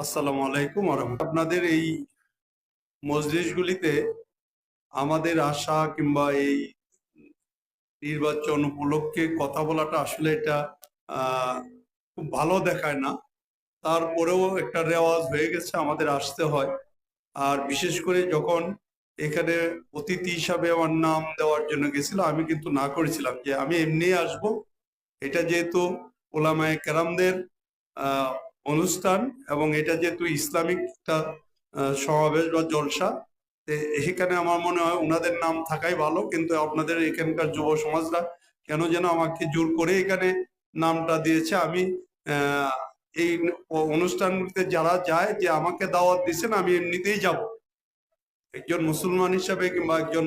আসসালামু আলাইকুম ওয়া রাহমাতুল্লাহ। আপনাদের এই মজলিসগুলিতে আমাদের আশা কিংবা এই নির্বাচন উপলক্ষে কথা বলাটা আসলে এটা আহ, খুব ভালো দেখায় না। তারপরেও একটা রেওয়াজ হয়ে গেছে, আমাদের আসতে হয়। আর বিশেষ করে যখন এখানে অতিথি হিসাবে আমার নাম দেওয়ার জন্য গেছিল, আমি কিন্তু না করেছিলাম যে আমি এমনি আসব। এটা যেহেতু ওলামায়ে কেরামদের আহ, অনুষ্ঠান এবং এটা যেহেতু ইসলামিক একটা সমাবেশ বা জলসা, সেখানে আমার মনে হয় ওনাদের নাম থাকাই ভালো। কিন্তু আপনাদের এখানকার যুব সমাজরা কেন যেন আমাকে জোর করে এখানে নামটা দিয়েছে। আমি আহ, এই অনুষ্ঠানগুলিতে যারা যায় যে আমাকে দাওয়াত দিচ্ছেন, আমি এমনিতেই যাব একজন মুসলমান হিসাবে কিংবা একজন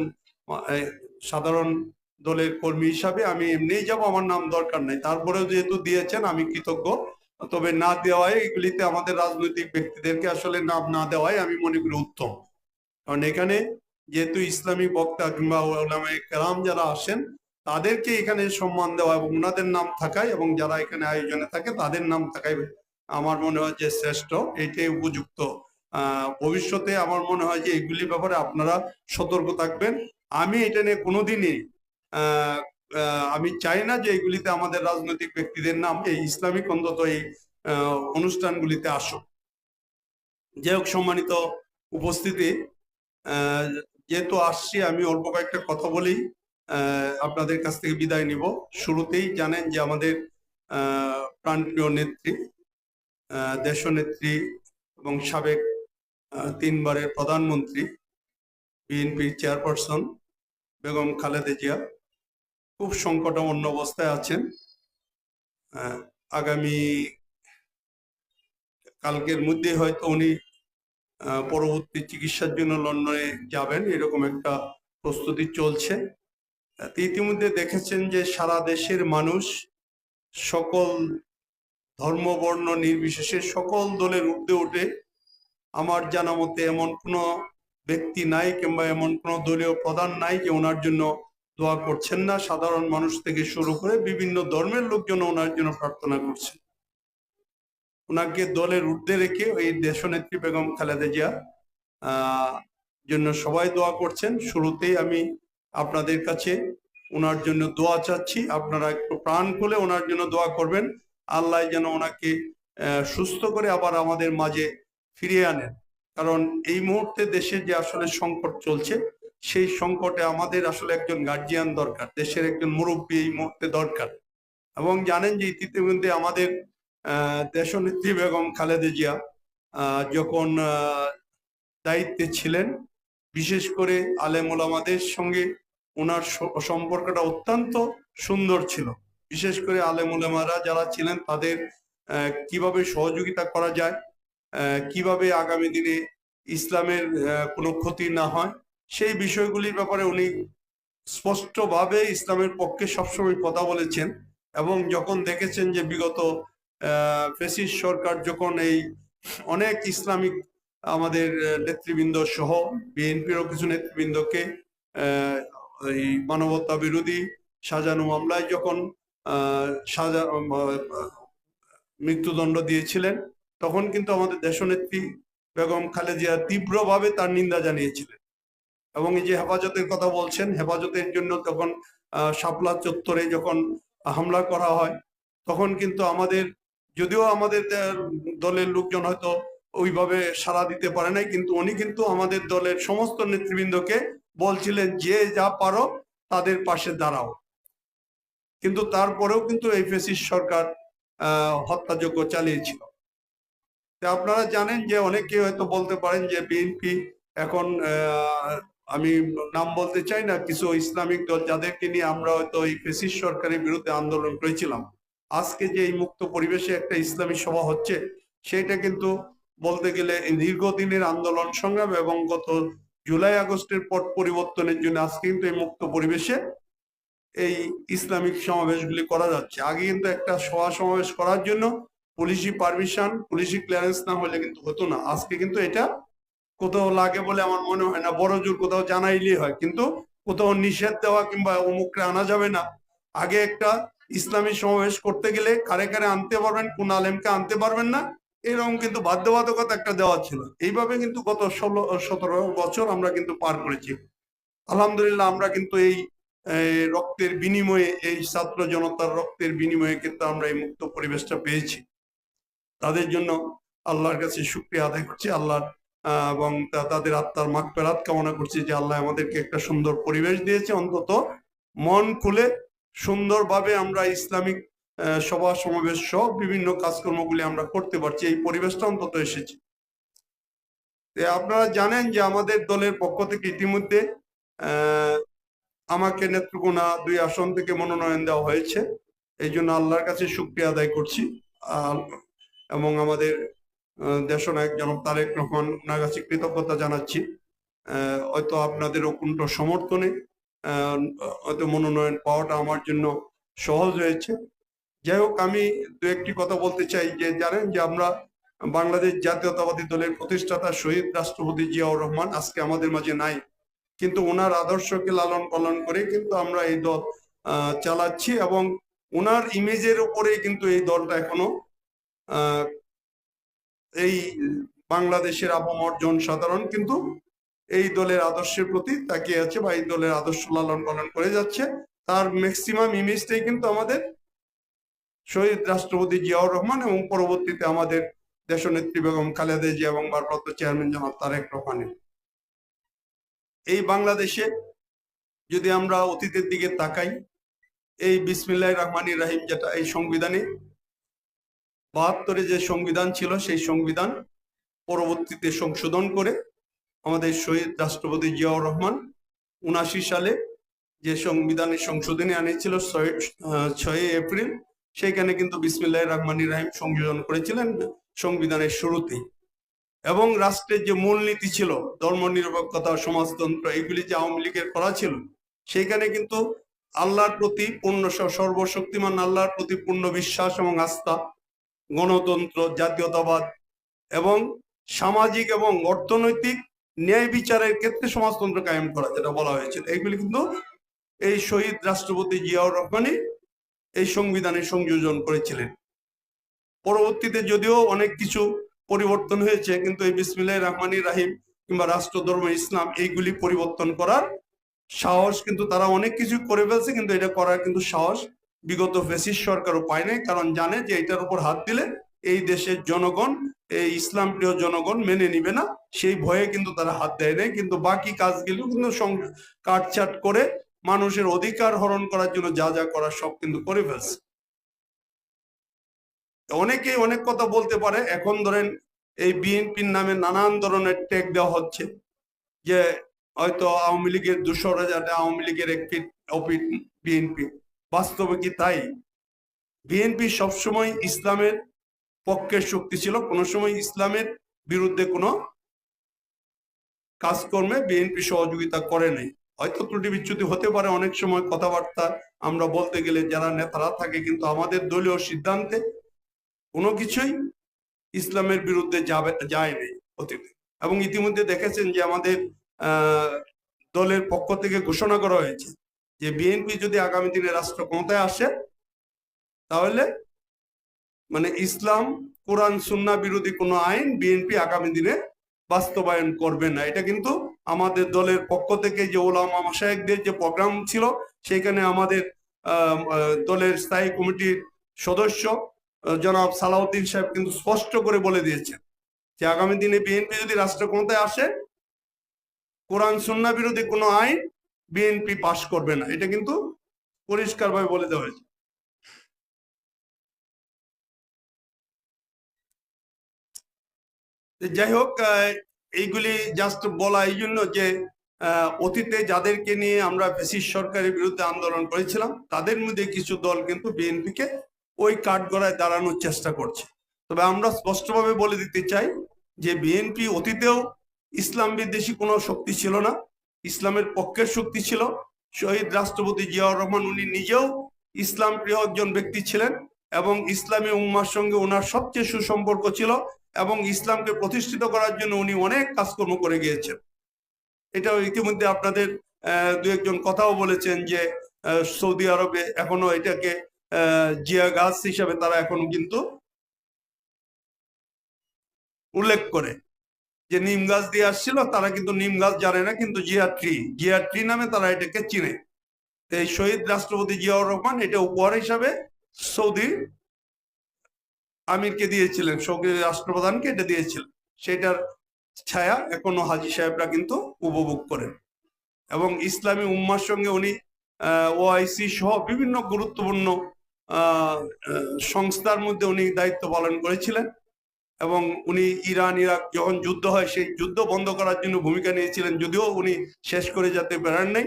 সাধারণ দলের কর্মী হিসাবে আমি এমনিই যাব, আমার নাম দরকার নাই। তারপরেও যেহেতু দিয়েছেন আমি কৃতজ্ঞ। তবে না দেওয়ায় এগুলিতে আমাদের রাজনৈতিক ব্যক্তিদেরকে আসলে নাম না দেওয়াই আমি মনে করি উত্তম। কারণ এখানে যেহেতু ইসলামী বক্তা কিংবা ওলামায়ে কেরাম যারা আসেন তাদেরকে এখানে সম্মান দেওয়া এবং ওনাদের নাম থাকায়, এবং যারা এখানে আয়োজনে থাকে তাদের নাম থাকায় আমার মনে হয় যে শ্রেষ্ঠ, এটাই উপযুক্ত। ভবিষ্যতে আমার মনে হয় যে এইগুলির ব্যাপারে আপনারা সতর্ক থাকবেন। আমি এটা নিয়ে কোনোদিনই আমি চাই না যে এগুলিতে আমাদের রাজনৈতিক ব্যক্তিদের নাম এই ইসলামিক অন্তত এই অনুষ্ঠানগুলিতে আসুক। যাই হোক, সম্মানিত উপস্থিতি, আহ, যেহেতু আসছি আমি অল্প কয়েকটা কথা বলি, আপনাদের কাছ থেকে বিদায় নিব। শুরুতেই জানেন যে আমাদের প্রাণপ্রিয় নেত্রী, দেশনেত্রী এবং সাবেক 3বারের প্রধানমন্ত্রী, বিএনপির চেয়ারপারসন বেগম খালেদা জিয়া খুব সংকটাপন্ন অবস্থায় আছেন। আগামী কালকের মধ্যে হয়তো উনি পরবর্তী চিকিৎসার জন্য লন্ডনে যাবেন, এরকম একটা প্রস্তুতি চলছে। ইতিমধ্যে দেখেছেন যে সারা দেশের মানুষ সকল ধর্ম বর্ণ নির্বিশেষে সকল দলের ঊর্ধ্বে উঠে, আমার জানা মতে এমন কোনো ব্যক্তি নাই কিংবা এমন কোনো দলীয় প্রধান নাই যে ওনার জন্য দোয়া করছেন না। সাধারণ মানুষ থেকে শুরু করে বিভিন্ন ধর্মের লোকজন ওনার জন্য প্রার্থনা করছে। ওনাকে দলের ঊর্ধ্বে রেখে ওই দেশনেত্রী বেগম খালেদা জিয়া জন্য সবাই দোয়া করছেন। শুরুতেই আমি আপনাদের কাছে ওনার জন্য দোয়া চাচ্ছি, আপনারা একটু প্রাণ খুলে ওনার জন্য দোয়া করবেন। আল্লাহ যেন ওনাকে সুস্থ করে আবার আমাদের মাঝে ফিরিয়ে আনেন। কারণ এই মুহূর্তে দেশে যে আসলে সংকট চলছে, সেই সংকটে আমাদের আসলে একজন গার্জিয়ান দরকার, দেশের একজন মুরব্বী এই মুহূর্তে দরকার। এবং জানেন যে ইতিমধ্যে আমাদের দেশনেত্রী বেগম খালেদা জিয়া যখন দায়িত্বে ছিলেন, বিশেষ করে আলেম ওলামাদের সঙ্গে ওনার সম্পর্কটা অত্যন্ত সুন্দর ছিল। বিশেষ করে আলেম ওলামারা যারা ছিলেন তাদের কিভাবে সহযোগিতা করা যায়, কিভাবে আগামী দিনে ইসলামের কোনো ক্ষতি না হয়, সেই বিষয়গুলির ব্যাপারে উনি স্পষ্টভাবে ইসলামের পক্ষে সবসময় কথা বলেছেন। এবং যখন দেখেছেন যে বিগত ফ্যাসিস্ট সরকার যখন এই অনেক ইসলামিক আমাদের নেতৃবৃন্দ সহ বিএনপিরও কিছু নেতৃবৃন্দকে এই মানবতা বিরোধী সাজানো মামলায় যখন মৃত্যুদণ্ড দিয়েছিলেন, তখন কিন্তু আমাদের দেশনেত্রী বেগম খালেদা জিয়া তীব্রভাবে তার নিন্দা জানিয়েছিলেন। এবং এই যে হেফাজতের কথা বলছেন, হেফাজতের জন্য তখন শাপলা চত্বরে যখন হামলা করা হয়, তখন কিন্তু আমাদের, যদিও আমাদের দলের লোকজন হয়তো ওইভাবে সাড়া দিতে পারে নাই, কিন্তু উনি কিন্তু আমাদের দলের সমস্ত নেতৃবৃন্দকে বলছিলেন যে যা পারো তাদের পাশে দাঁড়াও। কিন্তু তারপরেও কিন্তু এই ফ্যাসিস্ট সরকার হত্যাযজ্ঞ চালিয়েছিল। আপনারা জানেন যে অনেকে হয়তো বলতে পারেন যে বিএনপি এখন আমি নাম বলতে চাই না, কিছু ইসলামিক দল যাদেরকে নিয়ে আমরা হয়তো এই ফ্যাসিস্ট সরকারের বিরুদ্ধে আন্দোলন করেছিলাম, আজকে যে এই মুক্ত পরিবেশে একটা ইসলামী সভা হচ্ছে, সেটা কিন্তু বলতে গেলে দীর্ঘদিনের আন্দোলন সংগ্রাম এবং গত জুলাই আগস্টের পট পরিবর্তনের জন্য আজকে কিন্তু এই মুক্ত পরিবেশে এই ইসলামিক সমাবেশগুলি করা যাচ্ছে। আগে কিন্তু একটা সভা সমাবেশ করার জন্য পুলিশি পারমিশন, পুলিশি ক্লিয়ারেন্স না হলে কিন্তু হতো না। আজকে কিন্তু এটা কোথাও লাগে বলে আমার মনে হয় না, বড় জোর কোথাও জানাইলেই হয়, কিন্তু কোথাও নিষেধ দেওয়া কিংবা অমুকরে আনা যাবে না। আগে একটা ইসলামী সমাবেশ করতে গেলে কারে কারে আনতে পারবেন, কোন আলেমকে আনতে পারবেন না, এরকম কিন্তু বাধ্যবাধকতা একটা দেওয়া ছিল। এইভাবে কিন্তু গত 16-17 বছর আমরা কিন্তু পার করেছি। আলহামদুলিল্লাহ আমরা কিন্তু এই রক্তের বিনিময়ে, এই ছাত্র জনতার রক্তের বিনিময়ে কিন্তু আমরা এই মুক্ত পরিবেশটা পেয়েছি। তাদের জন্য আল্লাহর কাছে শুকরিয়া আদায় করছি, আল্লাহর এবং তাদের আত্মার মাগফিরাত কামনা করছি যে আল্লাহ আমাদেরকে একটা সুন্দর পরিবেশ দিয়েছে। অন্তত মন খুলে সুন্দরভাবে আমরা ইসলামিক সভা সমাবেশ সহ বিভিন্ন কাজকর্মগুলি আমরা করতে পারছি, এই পরিবেশটা অন্তত এসেছে। আপনারা জানেন যে আমাদের দলের পক্ষ থেকে ইতিমধ্যে আমাকে নেত্রকোনা 2 আসন থেকে মনোনয়ন দেওয়া হয়েছে। এই জন্য আল্লাহর কাছে শুকরিয়া আদায় করছি এবং আমাদের দেশনায়ক জনাব তারেক রহমান, ওনার কাছে কৃতজ্ঞতা জানাচ্ছি। হয়তো আপনাদের অকুণ্ঠ সমর্থনে হয়তো মনোনয়ন পাওয়াটা আমার জন্য সহজ হয়েছে। যাই হোক, আমি দু একটি কথা বলতে চাই যে জানেন যে আমরা বাংলাদেশ জাতীয়তাবাদী দলের প্রতিষ্ঠাতা শহীদ রাষ্ট্রপতি জিয়াউর রহমান আজকে আমাদের মাঝে নাই, কিন্তু ওনার আদর্শকে লালন পালন করে কিন্তু আমরা এই দল চালাচ্ছি এবং ওনার ইমেজের উপরে কিন্তু এই দলটা এখনো এই বাংলাদেশের আপামর জনসাধারণ কিন্তু এই দলের আদর্শের প্রতি তাকিয়ে আছে বা এই দলের আদর্শ লালন পালন করে যাচ্ছে। তার ম্যাক্সিমাম ইমেজটাই কিন্তু আমাদের শহীদ রাষ্ট্রপতি জিয়াউর রহমান এবং পরবর্তীতে আমাদের দেশনেত্রী বেগম খালেদা জিয়া এবং ভারপ্রাপ্ত চেয়ারম্যান জনাব তারেক রহমানের। এই বাংলাদেশে যদি আমরা অতীতের দিকে তাকাই, এই বিসমিল্লাহির রহমানির রহিম যেটা এই সংবিধানে 72-এ যে সংবিধান ছিল, সেই সংবিধান পরবর্তীতে সংশোধন করে আমাদের শহীদ রাষ্ট্রপতি জিয়াউর রহমান 79 সালে যে সংবিধানের সংশোধনী আনিয়েছিল 6 এপ্রিল, সেইখানে কিন্তু বিসমিল্লাহির রহমানির রহিম সংযোজন করেছিলেন সংবিধানের শুরুতেই। এবং রাষ্ট্রের যে মূলনীতি ছিল ধর্মনিরপেক্ষতা, সমাজতন্ত্র, এগুলি যে আওয়ামী লীগের করা ছিল, সেইখানে কিন্তু আল্লাহর প্রতি পূর্ণ, সর্বশক্তিমান আল্লাহর প্রতি পূর্ণ বিশ্বাস এবং আস্থা, গণতন্ত্র, জাতীয়তাবাদ এবং সামাজিক এবং অর্থনৈতিক ন্যায় বিচারের ক্ষেত্রে সমাজতন্ত্র কায়েম করা, যেটা বলা হয়েছিল, এগুলি কিন্তু এই শহীদ রাষ্ট্রপতি জিয়াউর রহমানই এই সংবিধানে সংযোজন করেছিলেন। পরবর্তীতে যদিও অনেক কিছু পরিবর্তন হয়েছে, কিন্তু এই বিসমিল্লাহির রহমানির রহিম কিংবা রাষ্ট্রধর্ম ইসলাম এইগুলি পরিবর্তন করার সাহস কিন্তু তারা অনেক কিছু করে ফেলছে, কিন্তু এটা করার কিন্তু সাহস বিগত ফ্যাসিস্ট সরকারও পায় নাই, কারণ জানে যে এটার উপর হাত দিলে এই দেশের জনগণ, এই ইসলাম প্রিয় জনগণ মেনে নিবে না, সেই ভয়ে কিন্তু তারা হাত দেয় নাই। কিন্তু বাকি কাজগুলো কিন্তু কাটছাট করে মানুষের অধিকার হরণ করার জন্য যা যা করার সব কিন্তু করে ফেলছে। অনেকেই অনেক কথা বলতে পারে, এখন ধরেন এই বিএনপির নামে নানান ধরনের ট্যাগ দেওয়া হচ্ছে যে হয়তো আওয়ামী লীগের দোসররা যাতে আওয়ামী লীগের একটি বিএনপি। বাস্তবে কি তাই? বিএনপি সবসময় ইসলামের পক্ষের শক্তি ছিল, কোনো সময় ইসলামের বিরুদ্ধে কোনো কাজকর্মে বিএনপি সহযোগিতা করে নাই। হয়তো ত্রুটি বিচ্যুতি হতে পারে অনেক সময় কথাবার্তা আমরা বলতে গেলে যারা নেতারা থাকে, কিন্তু আমাদের দলীয় সিদ্ধান্তে কোনো কিছুই ইসলামের বিরুদ্ধে যায়নি অতীতে। এবং ইতিমধ্যে দেখেছেন যে আমাদের দলের পক্ষ থেকে ঘোষণা করা হয়েছে যে বিএনপি যদি আগামী দিনে রাষ্ট্র ক্ষমতায় আসে, তাহলে মানে ইসলাম, কোরআন, সুন্নাহ বিরোধী কোনো আইন বিএনপি আগামী দিনে বাস্তবায়ন করবে না। এটা কিন্তু আমাদের দলের পক্ষ থেকে যে ওলামা মাশায়েখদের যে প্রোগ্রাম ছিল, সেখানে আমাদের দলের স্থায়ী কমিটির সদস্য জনাব সালাউদ্দিন সাহেব কিন্তু স্পষ্ট করে বলে দিয়েছেন যে আগামী দিনে বিএনপি যদি রাষ্ট্র ক্ষমতায় আসে, কোরআন সুন্নাহ বিরোধী কোনো আইন বিএনপি পাশ করবে না। এটা কিন্তু পরিষ্কারভাবে বলে দেওয়া হয়েছে। যাই হোক, এইগুলি জাস্ট বলা এই জন্য যে অতীতে যাদেরকে নিয়ে আমরা ফ্যাসিস্ট সরকারের বিরুদ্ধে আন্দোলন করেছিলাম, তাদের মধ্যে কিছু দল কিন্তু বিএনপিকে ওই কাঠগড়ায় দাঁড়ানোর চেষ্টা করছে। তবে আমরা স্পষ্টভাবে বলে দিতে চাই যে বিএনপি অতীতেও ইসলাম বিদ্বেষী কোনো শক্তি ছিল না, ইসলামের পক্ষের শক্তি ছিল। শহীদ রাষ্ট্রপতি জিয়াউর রহমান উনি নিজেও ইসলাম প্রিয় একজন ব্যক্তি ছিলেন এবং ইসলামী উম্মার সঙ্গে ওনার সবচেয়ে সুসম্পর্ক ছিল এবং ইসলামকে প্রতিষ্ঠিত করার জন্য উনি অনেক কাজকর্ম করে গিয়েছেন। এটা ইতিমধ্যে আপনাদের দু একজন কথাও বলেছেন যে সৌদি আরবে এখনো এটাকে জিয়া গাছ হিসাবে তারা এখনো কিন্তু উল্লেখ করে যে নিম গাছ দিয়ে আসছিল, তারা কিন্তু নিম গাছ জানে না, কিন্তু জিয়া ট্রি নামে তারা এটাকে চিনে। এই শহীদ রাষ্ট্রপতি জিয়াউর রহমান এটা উপহার হিসাবে সৌদি আমিরকে দিয়েছিলেন, সৌদি রাষ্ট্রপ্রধানকে এটা দিয়েছিলেন। সেটার ছায়া এখনো হাজী সাহেবরা কিন্তু উপভোগ করেন। এবং ইসলামী উম্মার সঙ্গে উনি ওআইসি সহ বিভিন্ন গুরুত্বপূর্ণ সংস্থার মধ্যে উনি দায়িত্ব পালন করেছিলেন। এবং উনি ইরান ইরাক যখন যুদ্ধ হয় সেই যুদ্ধ বন্ধ করার জন্য ভূমিকা নিয়েছিলেন, যদিও উনি শেষ করে যেতে পারেন নাই।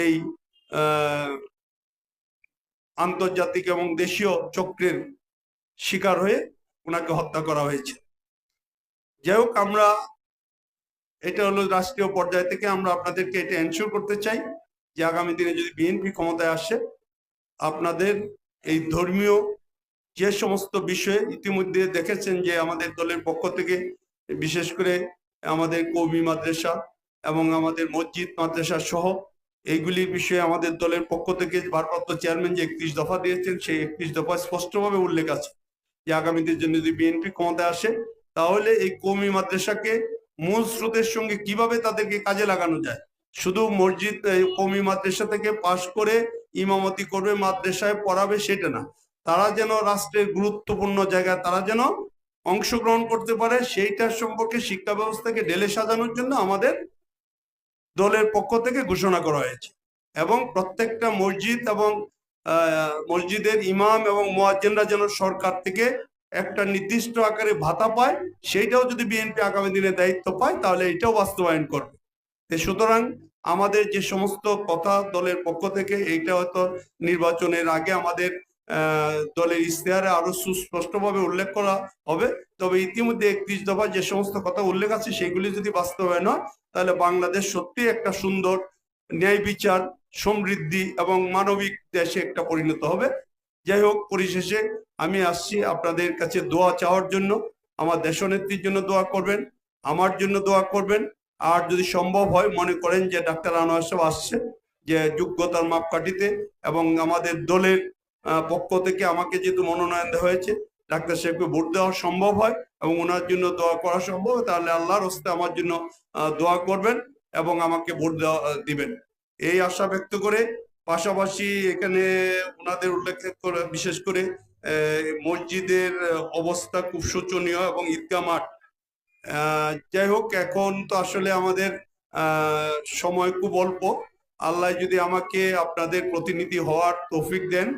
এই আন্তর্জাতিক এবং দেশীয় চক্রের শিকার হয়ে ওনাকে হত্যা করা হয়েছে। যাই হোক, আমরা এটা হলো রাষ্ট্রীয় পর্যায় থেকে আমরা আপনাদেরকে এটা এনশিওর করতে চাই যে আগামী দিনে যদি বিএনপি ক্ষমতায় আসে, আপনাদের এই ধর্মীয় যে সমস্ত বিষয়ে ইতিমধ্যে দেখেছেন যে আমাদের দলের পক্ষ থেকে বিশেষ করে আমাদের কওমি মাদ্রাসা এবং আমাদের মসজিদ মাদ্রাসা সহ এইগুলির বিষয়ে আমাদের দলের পক্ষ থেকে ভারপ্রাপ্ত চেয়ারম্যান যে 31 দফা দিয়েছেন, সেই 31 দফায় স্পষ্টভাবে উল্লেখ আছে যে আগামীদের জন্য যদি বিএনপি ক্ষমতায় আসে, তাহলে এই কওমি মাদ্রাসাকে মূল স্রোতের সঙ্গে কিভাবে তাদেরকে কাজে লাগানো যায়। শুধু মসজিদ কওমি মাদ্রাসা থেকে পাশ করে ইমামতি করবে, মাদ্রাসায় পড়াবে সেটা না, তারা যেন রাষ্ট্রের গুরুত্বপূর্ণ জায়গায় তারা যেন অংশগ্রহণ করতে পারে, সেইটার সম্পর্কে শিক্ষা ব্যবস্থাকে ঢেলে সাজানোর জন্য আমাদের দলের পক্ষ থেকে ঘোষণা করা হয়েছে। এবং প্রত্যেকটা মসজিদ এবং মসজিদের ইমাম এবং মুয়াজ্জিনরা যেন সরকার থেকে একটা নির্দিষ্ট আকারে ভাতা পায়, সেইটাও যদি বিএনপি আগামী দিনে দায়িত্ব পায় তাহলে এটাও বাস্তবায়ন করবে। সুতরাং আমাদের যে সমস্ত কথা দলের পক্ষ থেকে, এইটা হয়তো নির্বাচনের আগে আমাদের দলের ইশতেহারে আরো সুস্পষ্টভাবে উল্লেখ করা হবে। তবে ইতিমধ্যে 31 দফা যে সমস্ত কথা উল্লেখ আছে সেগুলি যদি বাস্তবায়ন হয়, তাহলে বাংলাদেশ সত্যি একটা সুন্দর ন্যায় বিচার, সমৃদ্ধি এবং মানবিক দেশে একটা পরিণত হবে। যাই হোক, পরিশেষে আমি আসছি আপনাদের কাছে দোয়া চাওয়ার জন্য। আমার দেশনেত্রীর জন্য দোয়া করবেন, আমার জন্য দোয়া করবেন। আর যদি সম্ভব হয়, মনে করেন যে ডাক্তার আনোয়ার সাহেব আসছে যে যোগ্যতার মাপকাঠিতে, এবং আমাদের দলের পক্ষ থেকে আমাকে যেহেতু মনোনয়ন দেওয়া হয়েছে, ডাক্তার সাহেবকে ভোট দেওয়া সম্ভব হয় এবং ওনার জন্য দোয়া করা সম্ভব হয়, তাহলে আল্লাহর হস্তে আমার জন্য দোয়া করবেন এবং আমাকে ভোট দিবেন, এই আশা ব্যক্ত করে। পাশাপাশি এখানে ওনাদের উল্লেখ করে বিশেষ করে মসজিদের অবস্থা খুব শোচনীয় এবং ঈদগাহ মাঠ। যাই হোক, এখন তো আসলে আমাদের সময় খুব অল্প। আল্লাহ যদি আমাকে আপনাদের প্রতিনিধি হওয়ার তৌফিক দেন,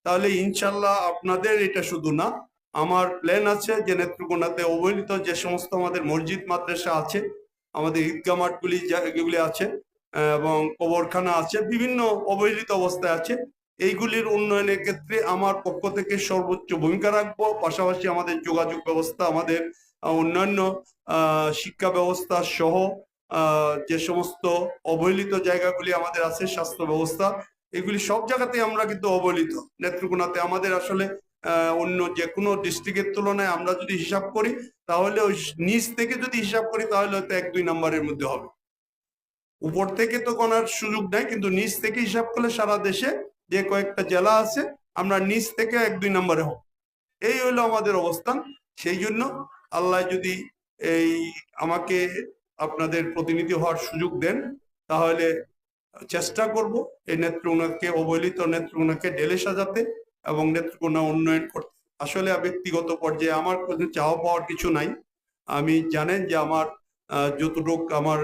তাহলে ইনশাল্লাহ আপনাদের এটা শুধু না, আমার প্ল্যান আছে যে নেত্রকোনাতে অবহেলিত যে সমস্ত আমাদের মসজিদ মাদ্রাসা আছে, আমাদের ঈদগাহ মাঠগুলি যেগুলি আছে এবং কবরখানা আছে, বিভিন্ন অবহেলিত অবস্থায় আছে, এইগুলির উন্নয়নের ক্ষেত্রে আমার পক্ষ থেকে সর্বোচ্চ ভূমিকা রাখবো। পাশাপাশি আমাদের যোগাযোগ ব্যবস্থা, আমাদের অন্যান্য শিক্ষা ব্যবস্থা সহ যে সমস্ত অবহেলিত জায়গাগুলি আমাদের আছে, স্বাস্থ্য ব্যবস্থা, এগুলি সব জায়গাতে আমরা কিন্তু অবহেলিত। নেত্রকোনাতে আমাদের আসলে অন্য যে কোনো ডিস্ট্রিক্টের তুলনায় আমরা যদি হিসাব করি, তাহলে ওই নিচ থেকে যদি হিসাব করি তাহলে হয়তো 1-2 নম্বরের মধ্যে হবে। উপর থেকে তো কোনার সুযোগ নাই, কিন্তু নিচ থেকে হিসাব করলে সারা দেশে যে কয়েকটা জেলা আছে, আমরা নিচ থেকে 1-2 নম্বরে হব। এই হলো আমাদের অবস্থান। সেই জন্য আল্লাহ যদি এই আমাকে আপনাদের প্রতিনিধি হওয়ার সুযোগ দেন, তাহলে চেষ্টা করব এই নেত্রকোনাকে, অবহেলিত নেত্রকোনাকে ঢেলে সাজাতে এবং নেত্রকোনা উন্নয়ন করতে। আসলে ব্যক্তিগত পর্যায়ে আমার কোনো চাওয়া পাওয়ার কিছু নাই। আমি জানেন যে আমার যতটুক আমার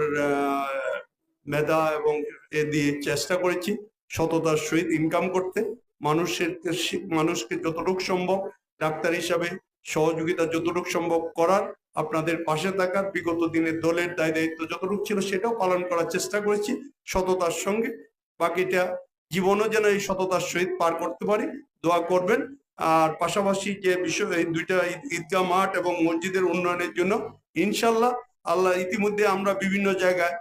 মেধা এবং এ দিয়ে চেষ্টা করেছি সততার সহিত ইনকাম করতে, মানুষকে যতটুকু সম্ভব ডাক্তার হিসাবে সহযোগিতা যতটুকু সম্ভব করার, আপনাদের পাশে থাকার, বিগত দিনের দলের দায়িত্ব যতটুকু ছিল সেটাও পালন করার চেষ্টা করেছি সততার সঙ্গে। বাকিটা জীবনও যেন এই সততার সহিত পার করতে পারি, দোয়া করবেন। আর পাশাপাশি যে বিষয়, এই দুইটা ঈদগাহ মাঠ এবং মসজিদের উন্নয়নের জন্য ইনশাল্লাহ আল্লাহ, ইতিমধ্যে আমরা বিভিন্ন জায়গায়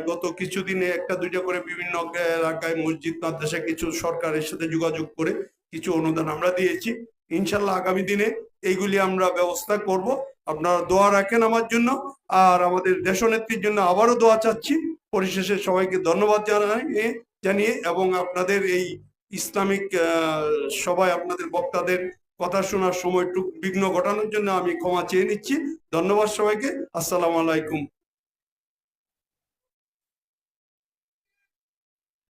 গত কিছুদিনে 1-2টা করে বিভিন্ন এলাকায় মসজিদ মাদ্রাসা কিছু সরকারের সাথে যোগাযোগ করে কিছু অনুদান আমরা দিয়েছি। ইনশাল্লাহ আগামী দিনে এইগুলি আমরা ব্যবস্থা করব। আপনারা দোয়া রাখেন আমার জন্য, আর আমাদের দেশনেত্রীর জন্য আবারও দোয়া চাচ্ছি। পরিশেষে সবাইকে ধন্যবাদ জানিয়ে এবং আপনাদের এই ইসলামিক সবাই আপনাদের বক্তাদের কথা শোনার সময় একটু বিঘ্ন ঘটানোর জন্য আমি ক্ষমা চেয়ে নিচ্ছি। ধন্যবাদ সবাইকে। আসসালামু আলাইকুম।